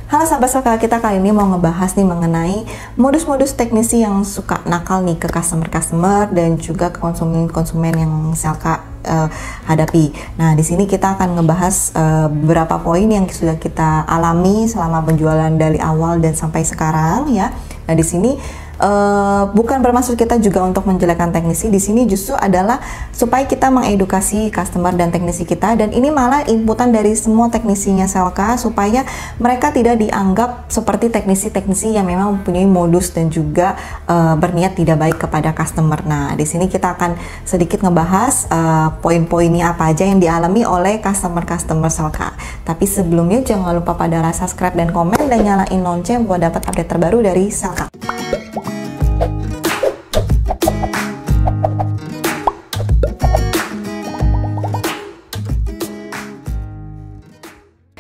Halo sahabat Selka, kita kali ini mau ngebahas nih mengenai modus-modus teknisi yang suka nakal nih ke customer dan juga ke konsumen yang Selka hadapi. Nah, di sini kita akan ngebahas beberapa poin yang sudah kita alami selama penjualan dari awal dan sampai sekarang ya. Nah, di sini bukan bermaksud kita juga untuk menjelekkan teknisi. Di sini justru adalah supaya kita mengedukasi customer dan teknisi kita, dan ini malah inputan dari semua teknisinya Selka supaya mereka tidak dianggap seperti teknisi-teknisi yang memang mempunyai modus dan juga berniat tidak baik kepada customer. Nah, di sini kita akan sedikit ngebahas poin-poinnya apa aja yang dialami oleh customer Selka. Tapi sebelumnya jangan lupa pada subscribe dan komen dan nyalain lonceng buat dapat update terbaru dari Selka.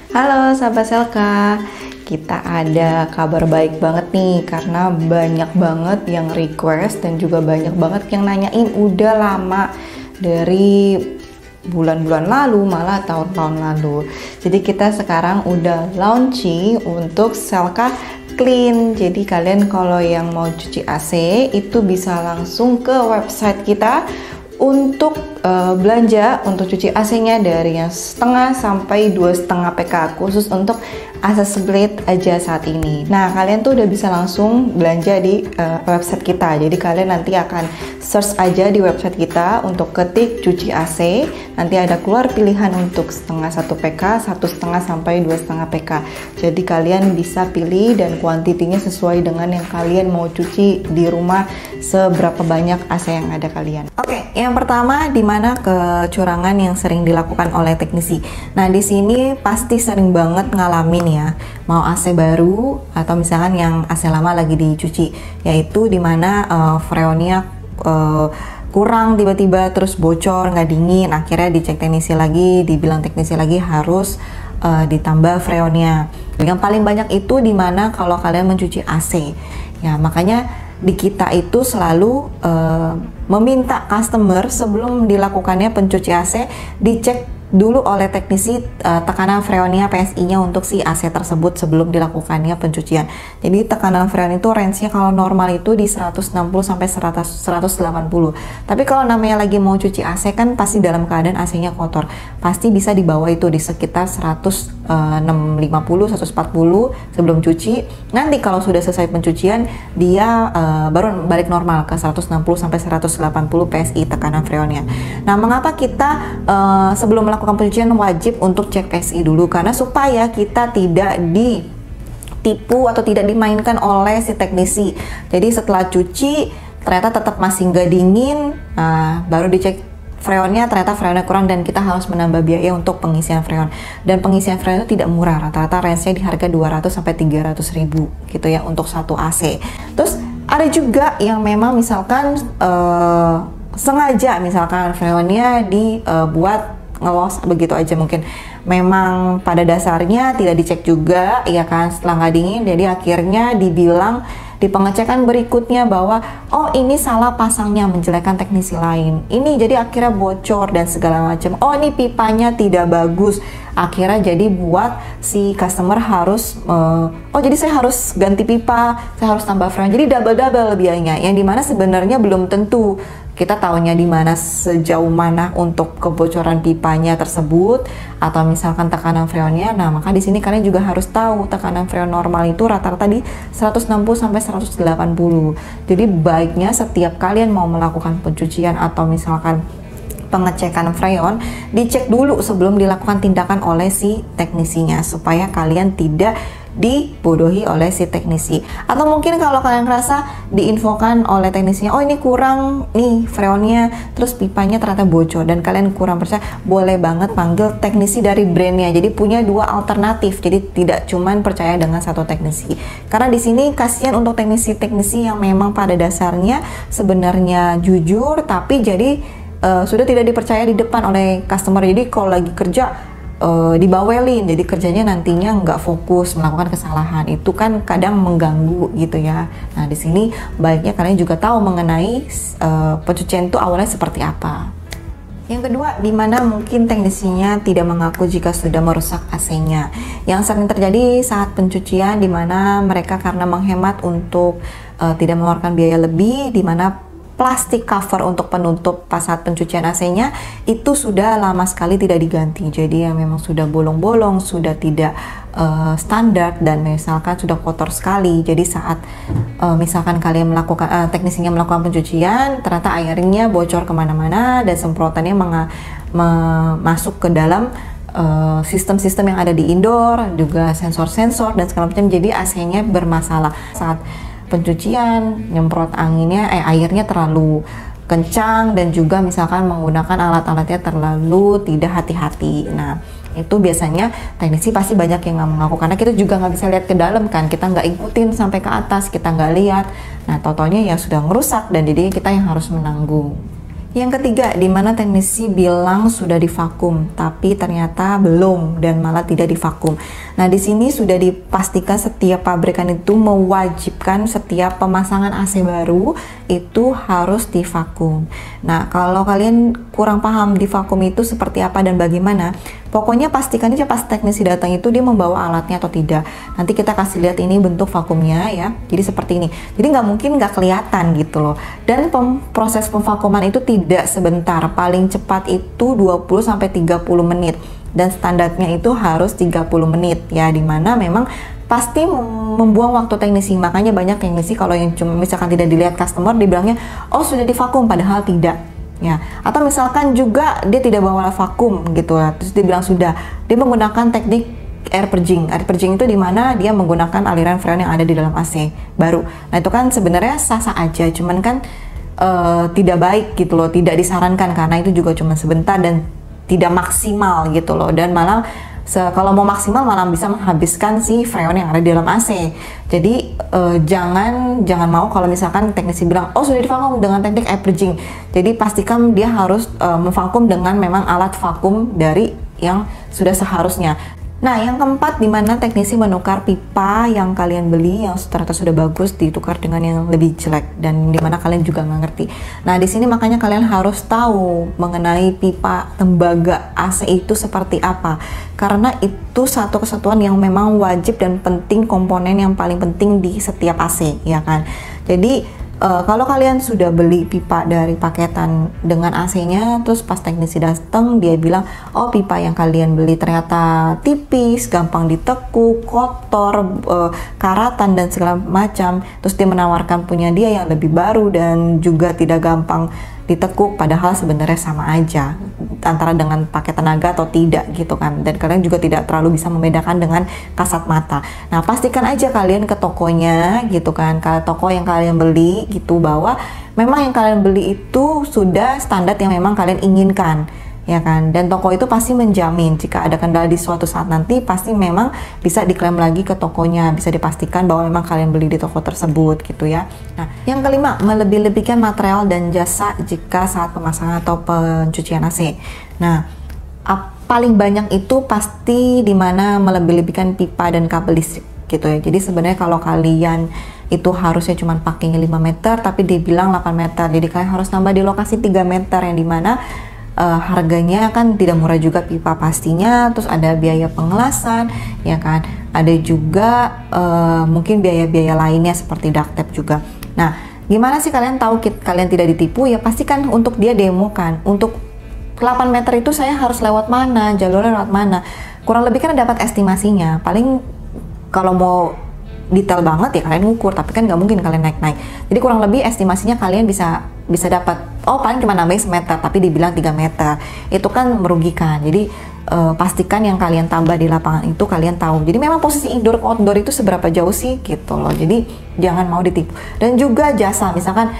Halo sahabat Selka, kita ada kabar baik banget nih karena banyak banget yang request dan juga banyak banget yang nanyain udah lama dari bulan-bulan lalu, malah tahun-tahun lalu. Jadi kita sekarang udah launching untuk Selka Clean. Jadi kalian kalau yang mau cuci AC itu bisa langsung ke website kita untuk belanja untuk cuci AC-nya dari yang setengah sampai 2,5 PK khusus untuk AC split aja saat ini. Nah, kalian tuh udah bisa langsung belanja di website kita. Jadi kalian nanti akan search aja di website kita untuk ketik cuci AC. Nanti ada keluar pilihan untuk setengah 1 PK, 1,5 sampai 2,5 PK. Jadi kalian bisa pilih dan kuantitinya sesuai dengan yang kalian mau cuci di rumah, seberapa banyak AC yang ada kalian. Oke, yang pertama di mana kecurangan yang sering dilakukan oleh teknisi. Nah, di sini pasti sering banget ngalamin ya, mau AC baru atau misalkan yang AC lama lagi dicuci, yaitu dimana freonnya kurang tiba-tiba terus bocor, nggak dingin, akhirnya dicek teknisi lagi, dibilang teknisi lagi harus ditambah freonnya. Yang paling banyak itu dimana kalau kalian mencuci AC ya, makanya di kita itu selalu meminta customer sebelum dilakukannya pencuci AC dicek dulu oleh teknisi tekanan freonnya PSI-nya untuk si AC tersebut sebelum dilakukannya pencucian. Jadi tekanan freon itu range-nya kalau normal itu di 160 sampai 180. Tapi kalau namanya lagi mau cuci AC kan pasti dalam keadaan AC-nya kotor. Pasti bisa di bawah itu di sekitar 150, 140 sebelum cuci. Nanti kalau sudah selesai pencucian dia baru balik normal ke 160 sampai 180 PSI tekanan freonnya. Nah, mengapa kita sebelum melakukan pencucian wajib untuk cek PSI dulu? Karena supaya kita tidak ditipu atau tidak dimainkan oleh si teknisi. Jadi setelah cuci ternyata tetap masih nggak dingin, baru dicek freonnya, ternyata freonnya kurang dan kita harus menambah biaya untuk pengisian freon. Dan pengisian freon itu tidak murah, rata-rata range-nya di harga 200 sampai 300 ribu gitu ya untuk satu AC. Terus ada juga yang memang misalkan sengaja misalkan freonnya dibuat ngelos begitu aja, mungkin memang pada dasarnya tidak dicek juga ya kan, setelah nggak dingin, jadi akhirnya dibilang di pengecekan berikutnya bahwa oh ini salah pasangnya, menjelekkan teknisi lain, ini jadi akhirnya bocor dan segala macam, oh ini pipanya tidak bagus, akhirnya jadi buat si customer harus oh jadi saya harus ganti pipa, saya harus tambah freon, jadi double biayanya, yang dimana sebenarnya belum tentu kita tahunya di mana sejauh mana untuk kebocoran pipanya tersebut atau misalkan tekanan freonnya. Nah, maka di sini kalian juga harus tahu tekanan freon normal itu rata-rata di 160 sampai 180. Jadi baiknya setiap kalian mau melakukan pencucian atau misalkan pengecekan freon, dicek dulu sebelum dilakukan tindakan oleh si teknisinya supaya kalian tidak dibodohi oleh si teknisi. Atau mungkin kalau kalian ngerasa diinfokan oleh teknisinya, oh ini kurang nih freonnya, terus pipanya ternyata bocor dan kalian kurang percaya, boleh banget panggil teknisi dari brandnya. Jadi punya dua alternatif, jadi tidak cuman percaya dengan satu teknisi. Karena di sini kasihan untuk teknisi-teknisi yang memang pada dasarnya sebenarnya jujur tapi jadi sudah tidak dipercaya di depan oleh customer. Jadi kalau lagi kerja dibawelin, jadi kerjanya nantinya nggak fokus, melakukan kesalahan, itu kan kadang mengganggu gitu ya. Nah, di sini baiknya kalian juga tahu mengenai pencucian itu awalnya seperti apa. Yang kedua, di mana mungkin teknisinya tidak mengaku jika sudah merusak AC-nya. Yang sering terjadi saat pencucian, di mana mereka karena menghemat untuk tidak mengeluarkan biaya lebih, di mana plastik cover untuk penutup pas saat pencucian AC-nya itu sudah lama sekali tidak diganti. Jadi yang memang sudah bolong-bolong, sudah tidak standar, dan misalkan sudah kotor sekali. Jadi saat misalkan kalian melakukan teknisinya melakukan pencucian, ternyata airnya bocor kemana-mana dan semprotannya masuk ke dalam sistem-sistem yang ada di indoor, juga sensor-sensor dan segala macam. Jadi AC-nya bermasalah saat pencucian, nyemprot airnya terlalu kencang, dan juga misalkan menggunakan alat-alatnya terlalu tidak hati-hati. Nah, itu biasanya teknisi pasti banyak yang nggak mengaku, karena kita juga nggak bisa lihat ke dalam kan, kita nggak ikutin sampai ke atas, kita nggak lihat. Nah, totalnya ya sudah merusak, dan jadi kita yang harus menanggung. Yang ketiga, di mana teknisi bilang sudah divakum, tapi ternyata belum dan malah tidak divakum. Nah, di sini sudah dipastikan setiap pabrikan itu mewajibkan setiap pemasangan AC baru itu harus divakum. Nah, kalau kalian kurang paham divakum itu seperti apa dan bagaimana, pokoknya pastikan aja pas teknisi datang itu dia membawa alatnya atau tidak. Nanti kita kasih lihat ini bentuk vakumnya ya. Jadi seperti ini. Jadi nggak mungkin nggak kelihatan gitu loh. Dan proses pemvakuman itu tidak sebentar. Paling cepat itu 20-30 menit. Dan standarnya itu harus 30 menit ya. Dimana memang pasti membuang waktu teknisi. Makanya banyak teknisi kalau yang cuma misalkan tidak dilihat customer, dibilangnya oh sudah divakum, padahal tidak. Ya, atau misalkan juga dia tidak bawa vakum gitu ya, terus dia bilang sudah, dia menggunakan teknik air purging. Air purging itu dimana dia menggunakan aliran freon yang ada di dalam AC baru. Nah, itu kan sebenarnya sah-sah aja, cuman kan tidak baik gitu loh, tidak disarankan karena itu juga cuma sebentar dan tidak maksimal gitu loh, dan malah kalau mau maksimal malah bisa menghabiskan si freon yang ada di dalam AC. Jadi jangan mau kalau misalkan teknisi bilang oh sudah divakum dengan teknik air purging. Jadi pastikan dia harus memvakum dengan memang alat vakum dari yang sudah seharusnya. Nah, yang keempat, dimana teknisi menukar pipa yang kalian beli yang ternyata sudah bagus ditukar dengan yang lebih jelek, dan dimana kalian juga nggak ngerti. Nah, di sini makanya kalian harus tahu mengenai pipa tembaga AC itu seperti apa, karena itu satu kesatuan yang memang wajib dan penting, komponen yang paling penting di setiap AC ya kan. Jadi kalau kalian sudah beli pipa dari paketan dengan AC-nya, terus pas teknisi datang dia bilang, oh pipa yang kalian beli ternyata tipis, gampang ditekuk, kotor, karatan dan segala macam. Terus dia menawarkan punya dia yang lebih baru dan juga tidak gampang ditekuk, padahal sebenarnya sama aja antara dengan pakai tenaga atau tidak gitu kan. Dan kalian juga tidak terlalu bisa membedakan dengan kasat mata. Nah, pastikan aja kalian ke tokonya gitu kan, ke toko yang kalian beli gitu, bahwa memang yang kalian beli itu sudah standar yang memang kalian inginkan ya kan. Dan toko itu pasti menjamin jika ada kendala di suatu saat nanti pasti memang bisa diklaim lagi ke tokonya, bisa dipastikan bahwa memang kalian beli di toko tersebut gitu ya. Nah, yang kelima, melebih-lebihkan material dan jasa jika saat pemasangan atau pencucian AC. Nah, paling banyak itu pasti dimana melebih-lebihkan pipa dan kabel listrik gitu ya. Jadi sebenarnya kalau kalian itu harusnya cuma pakainya 5 meter tapi dibilang 8 meter, jadi kalian harus nambah di lokasi 3 meter yang dimana harganya kan tidak murah juga pipa pastinya, terus ada biaya pengelasan ya kan, ada juga mungkin biaya-biaya lainnya seperti duct tape juga. Nah, gimana sih kalian tahu kalian tidak ditipu? Ya pastikan untuk dia demo kan, untuk 8 meter itu saya harus lewat mana, jalurnya lewat mana, kurang lebih kan dapat estimasinya. Paling kalau mau detail banget ya kalian ngukur, tapi kan nggak mungkin kalian naik-naik. Jadi kurang lebih estimasinya kalian bisa dapat, oh paling cuma nambahin semeter tapi dibilang 3 meter, itu kan merugikan. Jadi pastikan yang kalian tambah di lapangan itu kalian tahu. Jadi memang posisi indoor outdoor itu seberapa jauh sih gitu loh. Jadi jangan mau ditipu. Dan juga jasa, misalkan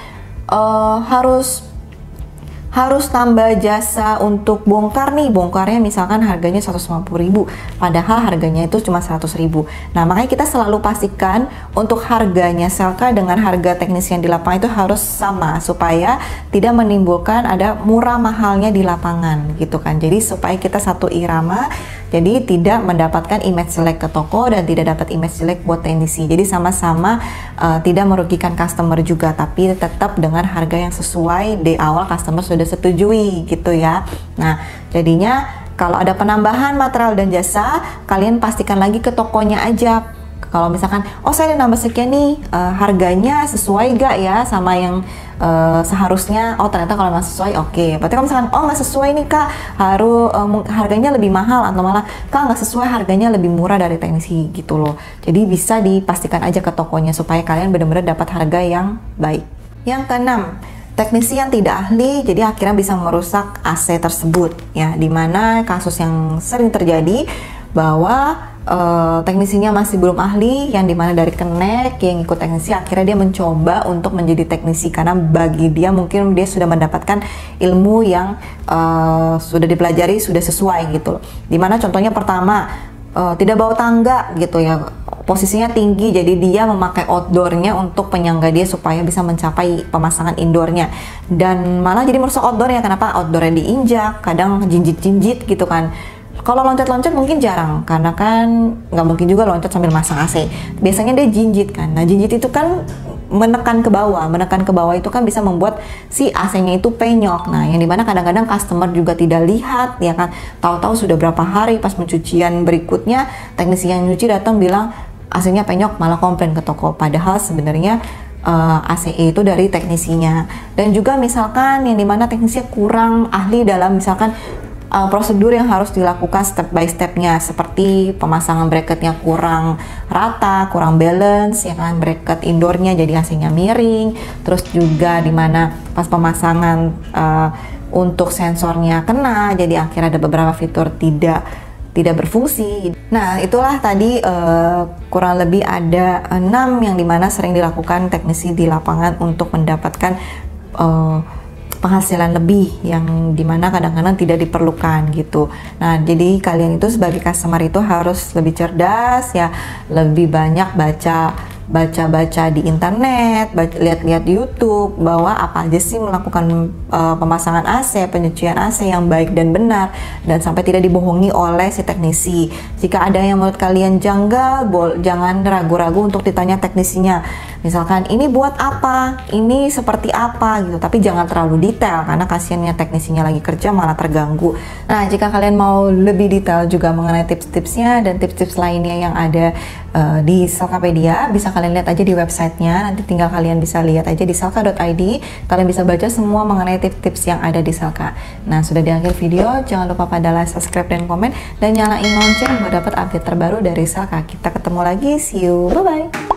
harus tambah jasa untuk bongkar nih, bongkarnya misalkan harganya 150.000 padahal harganya itu cuma 100.000. Nah, makanya kita selalu pastikan untuk harganya Selka dengan harga teknisi yang di lapangan itu harus sama supaya tidak menimbulkan ada murah mahalnya di lapangan gitu kan. Jadi supaya kita satu irama Jadi tidak mendapatkan image jelek ke toko dan tidak dapat image jelek buat teknisi. Jadi sama-sama tidak merugikan customer juga, tapi tetap dengan harga yang sesuai di awal customer sudah setujui gitu ya. Nah, jadinya kalau ada penambahan material dan jasa, kalian pastikan lagi ke tokonya aja. Kalau misalkan, oh saya nambah sekian nih, harganya sesuai gak ya sama yang seharusnya? Oh ternyata kalau nggak sesuai, oke. Berarti kalau misalkan, oh nggak sesuai nih kak, harganya lebih mahal, atau malah kak nggak sesuai, harganya lebih murah dari teknisi gitu loh. Jadi bisa dipastikan aja ke tokonya supaya kalian benar-benar dapat harga yang baik. Yang keenam, teknisi yang tidak ahli jadi akhirnya bisa merusak AC tersebut ya, dimana kasus yang sering terjadi bahwa teknisinya masih belum ahli, yang dimana dari Connect yang ikut teknisi akhirnya dia mencoba untuk menjadi teknisi karena bagi dia mungkin dia sudah mendapatkan ilmu yang sudah dipelajari, sudah sesuai gitu loh. Dimana contohnya pertama tidak bawa tangga gitu ya, posisinya tinggi, jadi dia memakai outdoornya untuk penyangga dia supaya bisa mencapai pemasangan indoornya, dan malah jadi merusak outdoornya. Kenapa? Outdoornya diinjak, kadang jinjit-jinjit gitu kan. Kalau loncat-loncat mungkin jarang, karena kan nggak mungkin juga loncat sambil masang AC. Biasanya dia jinjit kan. Nah jinjit itu kan menekan ke bawah itu kan bisa membuat si AC-nya itu penyok. Nah yang dimana kadang-kadang customer juga tidak lihat ya kan. Tahu-tahu sudah berapa hari pas pencucian berikutnya teknisi yang nyuci datang bilang AC-nya penyok, malah komplain ke toko. Padahal sebenarnya ACE itu dari teknisinya. Dan juga misalkan yang dimana teknisinya kurang ahli dalam misalkan prosedur yang harus dilakukan step by stepnya, seperti pemasangan bracketnya kurang rata, kurang balance ya kan, bracket indoornya jadi AC-nya miring, terus juga dimana pas pemasangan untuk sensornya kena, jadi akhirnya ada beberapa fitur tidak berfungsi. Nah itulah tadi kurang lebih ada 6 yang dimana sering dilakukan teknisi di lapangan untuk mendapatkan penghasilan lebih yang dimana kadang-kadang tidak diperlukan gitu. Nah jadi kalian itu sebagai customer itu harus lebih cerdas ya, lebih banyak baca di internet, lihat-lihat di YouTube bahwa apa aja sih melakukan pemasangan AC, penyucian AC yang baik dan benar, dan sampai tidak dibohongi oleh si teknisi. Jika ada yang menurut kalian janggal, jangan ragu-ragu untuk ditanya teknisinya. Misalkan ini buat apa, ini seperti apa gitu, tapi jangan terlalu detail karena kasihannya teknisinya lagi kerja malah terganggu. Nah jika kalian mau lebih detail juga mengenai tips-tipsnya dan tips-tips lainnya yang ada di Salkapedia, bisa kalian lihat aja di websitenya. Nanti tinggal kalian bisa lihat aja di salka.id, kalian bisa baca semua mengenai tips-tips yang ada di Salka. Nah sudah di akhir video, jangan lupa pada like, subscribe, dan komen, dan nyalain lonceng buat dapat update terbaru dari Salka. Kita ketemu lagi, see you, bye bye.